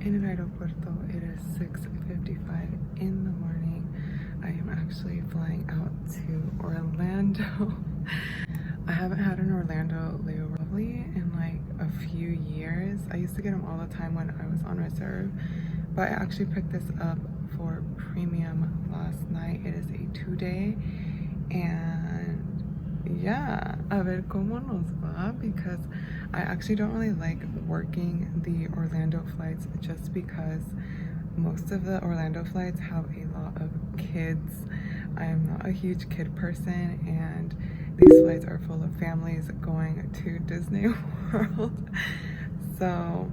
in el aeropuerto. It is 6:55 in the morning. I am actually flying out to Orlando. I haven't had an Orlando layover probably in like a few years. I used to get them all the time when I was on reserve, but I actually picked this up for premium last night. It is a 2-day, and yeah, a ver cómo nos va, because I actually don't really like working the Orlando flights just because most of the Orlando flights have a lot of kids. I am not a huge kid person, and these flights are full of families going to Disney World. So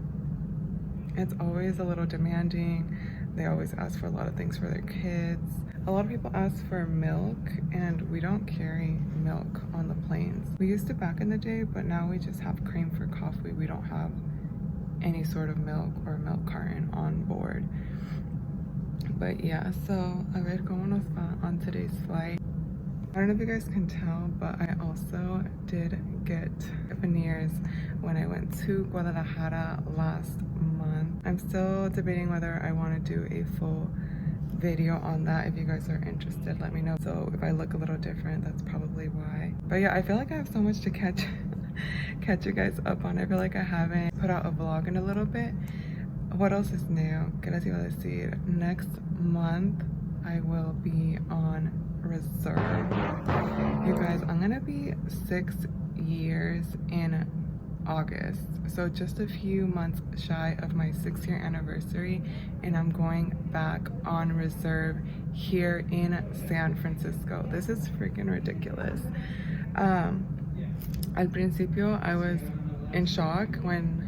it's always a little demanding. They always ask for a lot of things for their kids. A lot of people ask for milk, and we don't carry milk on the planes. We used to back in the day, but now we just have cream for coffee. We don't have any sort of milk or milk carton on board. But yeah, so a ver cómo nos va on today's flight. I don't know if you guys can tell, but I also did get veneers when I went to Guadalajara last month. I'm still debating whether I want to do a full video on that. If you guys are interested, let me know. So if I look a little different, that's probably why. But yeah, I feel like I have so much to catch you guys up on. I feel like I haven't put out a vlog in a little bit. What else is new? ¿Qué les iba a decir? Next month I will be on reserve. You guys, I'm gonna be 6 years in August, so just a few months shy of my 6-year anniversary, and I'm going back on reserve here in San Francisco. This is freaking ridiculous. Al principio I was in shock when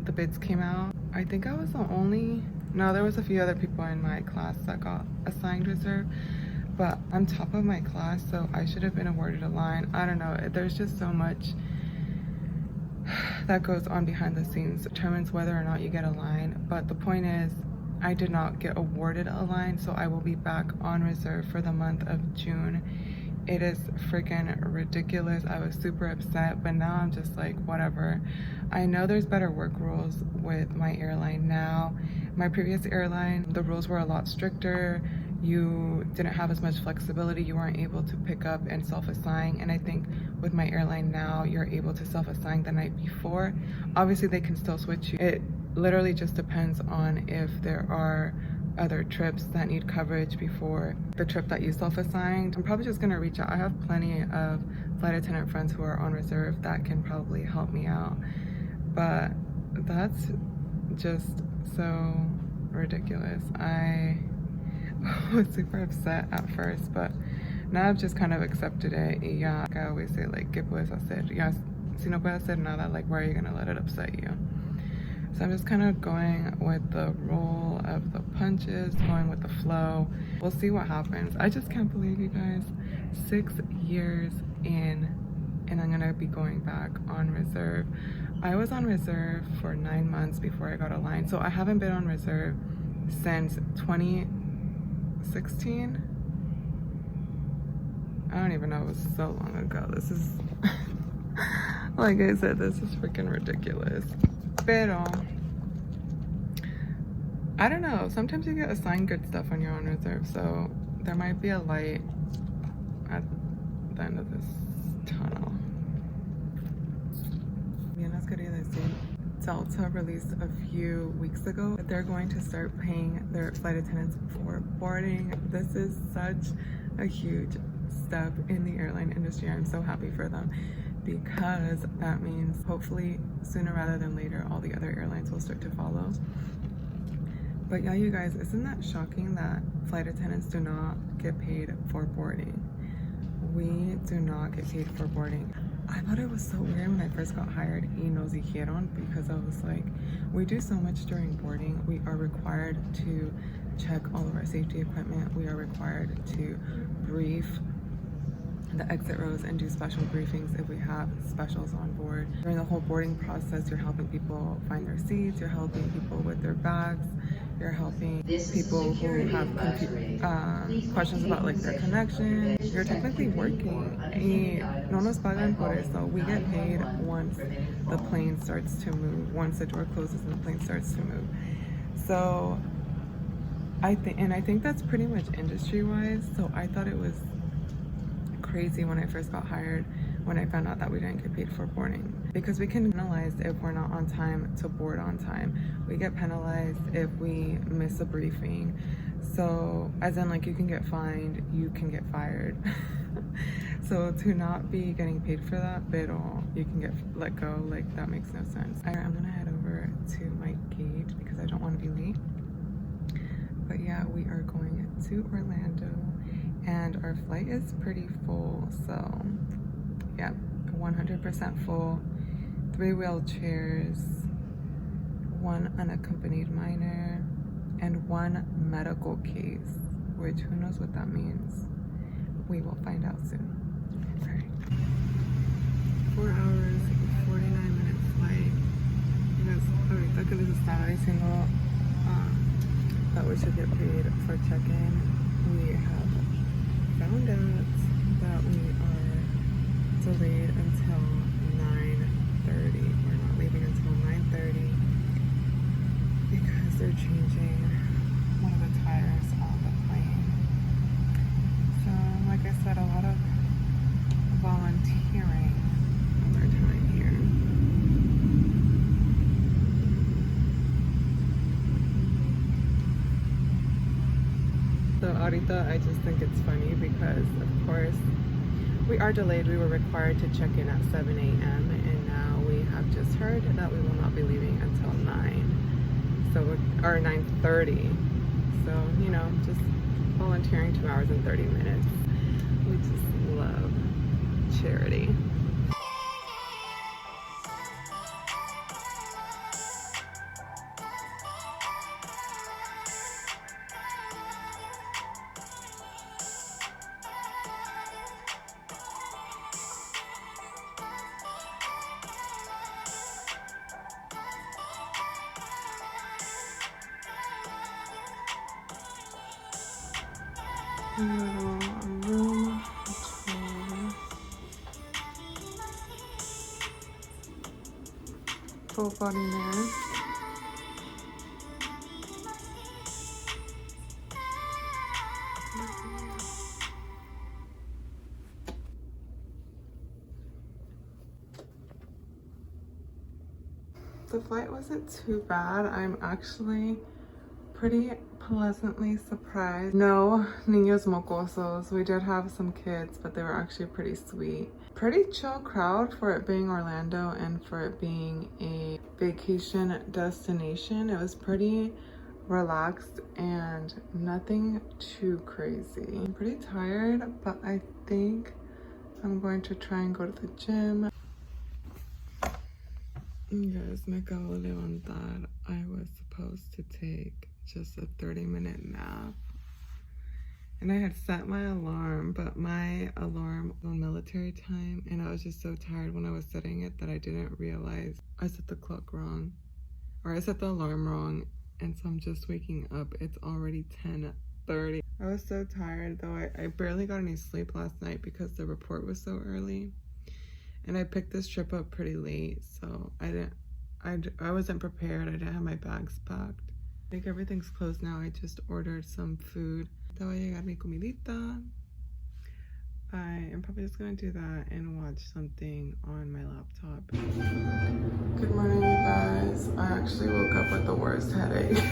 the bids came out. I think I was the only, no, there was a few other people in my class that got assigned reserve, but I'm top of my class, so I should have been awarded a line. I don't know, there's just so much that goes on behind the scenes, determines whether or not you get a line. But the point is, I did not get awarded a line, so I will be back on reserve for the month of June. It is freaking ridiculous. I was super upset, but now I'm just like, whatever. I know there's better work rules with my airline now. My previous airline, the rules were a lot stricter. You didn't have as much flexibility. You weren't able to pick up and self-assign. And I think with my airline now, you're able to self-assign the night before. Obviously, they can still switch you. It literally just depends on if there are other trips that need coverage before the trip that you self-assigned. I'm probably just gonna reach out. I have plenty of flight attendant friends who are on reserve that can probably help me out. But that's just so ridiculous. I was super upset at first, but now I've just kind of accepted it. Yeah, like I always say, like, ¿qué puedes hacer? Ya, si no puedes hacer nada, like, why are you gonna let it upset you? So I'm just kind of going with the roll of the punches, going with the flow. We'll see what happens. I just can't believe, you guys, 6 years in, and I'm gonna be going back on reserve. I was on reserve for 9 months before I got a line, so I haven't been on reserve since 2016. I don't even know, it was so long ago. This is, like I said, this is freaking ridiculous. Pero I don't know, sometimes you get assigned good stuff when you're on reserve, so there might be a light at the end of this tunnel. Bien les quería decir, Delta released a few weeks ago that they're going to start paying their flight attendants for boarding. This is such a huge step in the airline industry. I'm so happy for them, because that means hopefully sooner rather than later all the other airlines will start to follow. But yeah, you guys, isn't that shocking that flight attendants do not get paid for boarding? We do not get paid for boarding. I thought it was so weird when I first got hired, y nos dijeron, because I was like, we do so much during boarding. We are required to check all of our safety equipment. We are required to brief the exit rows and do special briefings if we have specials on board. During the whole boarding process, you're helping people find their seats, you're helping people with their bags, you're helping people who have questions about like their connection. You're technically working. Y no nos pagan por eso. We get paid once the plane starts to move, once the door closes and the plane starts to move. So I think that's pretty much industry-wise. So I thought it was crazy when I first got hired, when I found out that we didn't get paid for boarding, because we can penalize if we're not on time to board on time. We get penalized if we miss a briefing. So as in, like, you can get fined, you can get fired. So to not be getting paid for that, pero you can get let go, like, that makes no sense. I'm gonna head over to my gate because I don't want to be late. But yeah, we are going to Orlando and our flight is pretty full. So yeah, 100% full, 3 wheelchairs, 1 unaccompanied minor, and 1 medical case, which who knows what that means. We will find out soon. All right. 4 hours, 49-minute flight. Ahorita que les estaba diciendo that we should get paid for check-in, we have found out that we are delayed until 9:30. We're not leaving until 9:30 because they're changing one of the tires on the plane. So, like I said, a lot of volunteering on our time here. So ahorita, I just think it's funny because, of course, we are delayed. We were required to check in at 7 a.m. and now we have just heard that we will not be leaving until 9. So, or 9:30. So, you know, just volunteering 2 hours and 30 minutes. We just love charity. Little room tour. Full body mirror. The flight wasn't too bad. I'm actually pretty pleasantly surprised. No niños mocosos. We did have some kids, but they were actually pretty sweet. Pretty chill crowd for it being Orlando and for it being a vacation destination. It was pretty relaxed and nothing too crazy. I'm pretty tired, but I think I'm going to try and go to the gym. Guys, me acabo de levantar. I was supposed to take just a 30-minute nap. And I had set my alarm, but my alarm was on military time, and I was just so tired when I was setting it that I didn't realize I set the clock wrong, or I set the alarm wrong, and so I'm just waking up. It's already 10:30. I was so tired though. I barely got any sleep last night because the report was so early, and I picked this trip up pretty late, so I wasn't prepared. I didn't have my bags packed. I think everything's closed now. I just ordered some food. Te va a llegar mi comidita. I am probably just gonna do that and watch something on my laptop. Good morning, you guys. I actually woke up with the worst headache.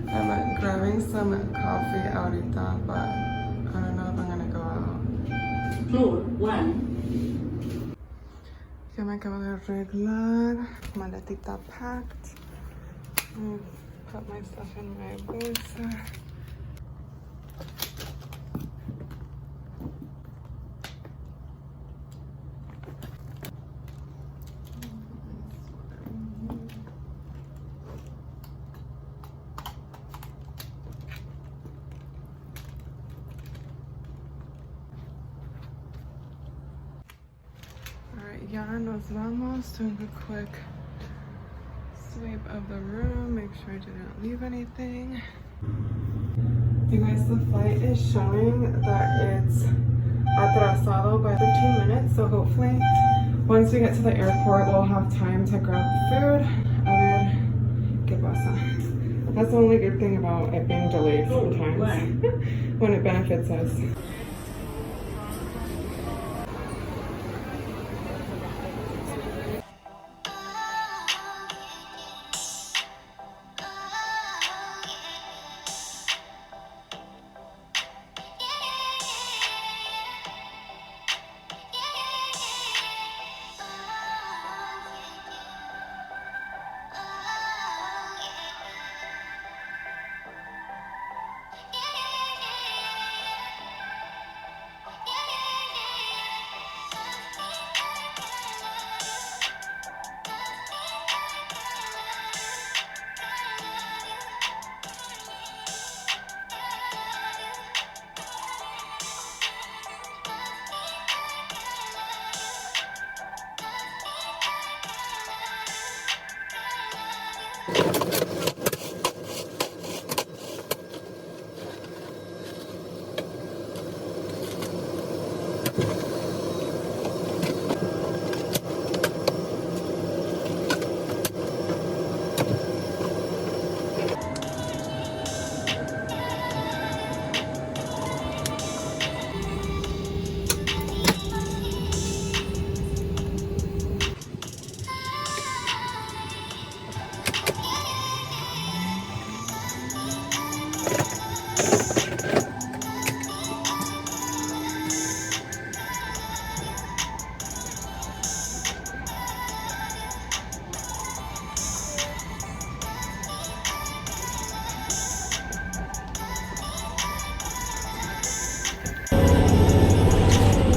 I'm grabbing some coffee ahorita, but I don't know if I'm gonna go out. Floor 1. Ya me acabo de arreglar. Maletita packed. Put my stuff in my bolsa. Alright, ya nos vamos. Doing a quick sweep of the room, make sure I didn't leave anything. You guys, the flight is showing that it's atrasado by 15 minutes, so hopefully once we get to the airport we'll have time to grab food. A ver qué blasa. That's the only good thing about it being delayed sometimes when it benefits us.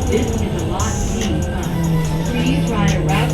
This is a Lot D. Please ride a route